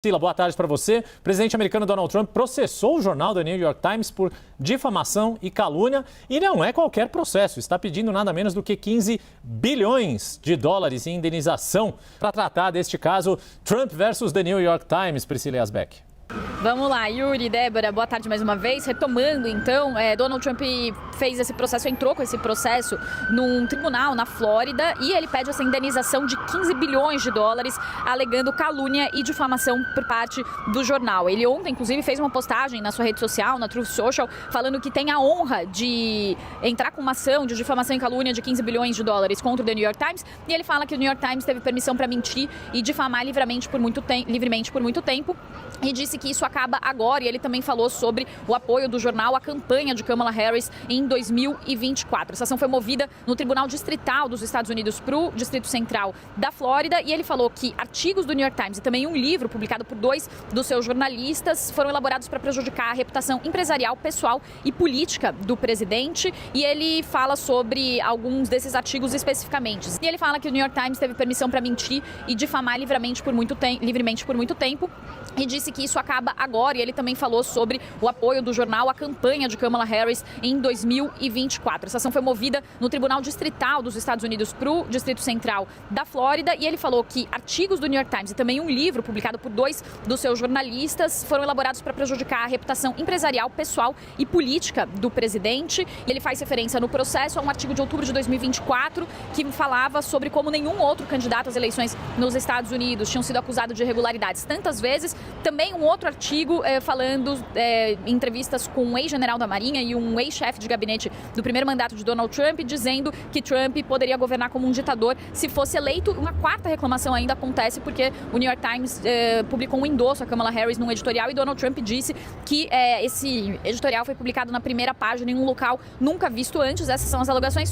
Sila, boa tarde para você. O presidente americano Donald Trump processou o jornal The New York Times por difamação e calúnia. E não é qualquer processo, está pedindo nada menos do que 15 bilhões de dólares em indenização para tratar deste caso Trump versus The New York Times. Priscila Yazbek. Vamos lá, Yuri, Débora, boa tarde mais uma vez. Retomando, então, Donald Trump fez esse processo, entrou com esse processo num tribunal na Flórida e ele pede essa indenização de 15 bilhões de dólares, alegando calúnia e difamação por parte do jornal. Ele ontem, inclusive, fez uma postagem na sua rede social, na Truth Social, falando que tem a honra de entrar com uma ação de difamação e calúnia de 15 bilhões de dólares contra o The New York Times. E ele fala que o New York Times teve permissão para mentir e difamar livremente por muito tempo. E disse que isso acaba agora, e ele também falou sobre o apoio do jornal à campanha de Kamala Harris em 2024. Essa ação foi movida no Tribunal Distrital dos Estados Unidos para o Distrito Central da Flórida, e ele falou que artigos do New York Times e também um livro publicado por 2 dos seus jornalistas foram elaborados para prejudicar a reputação empresarial, pessoal e política do presidente, e ele fala sobre alguns desses artigos especificamente. E ele fala que o New York Times teve permissão para mentir e difamar livremente por muito tempo, e disse que isso acaba agora, e ele também falou sobre o apoio do jornal à campanha de Kamala Harris em 2024. Essa ação foi movida no Tribunal Distrital dos Estados Unidos para o Distrito Central da Flórida, e ele falou que artigos do New York Times e também um livro publicado por 2 dos seus jornalistas foram elaborados para prejudicar a reputação empresarial, pessoal e política do presidente. E ele faz referência no processo a um artigo de outubro de 2024 que falava sobre como nenhum outro candidato às eleições nos Estados Unidos tinham sido acusado de irregularidades tantas vezes. Também um outro artigo falando em entrevistas com um ex-general da Marinha e um ex-chefe de gabinete do primeiro mandato de Donald Trump, dizendo que Trump poderia governar como um ditador se fosse eleito. Uma quarta reclamação ainda acontece porque o New York Times publicou um endosso a Kamala Harris num editorial, e Donald Trump disse que esse editorial foi publicado na primeira página em um local nunca visto antes. Essas são as alegações.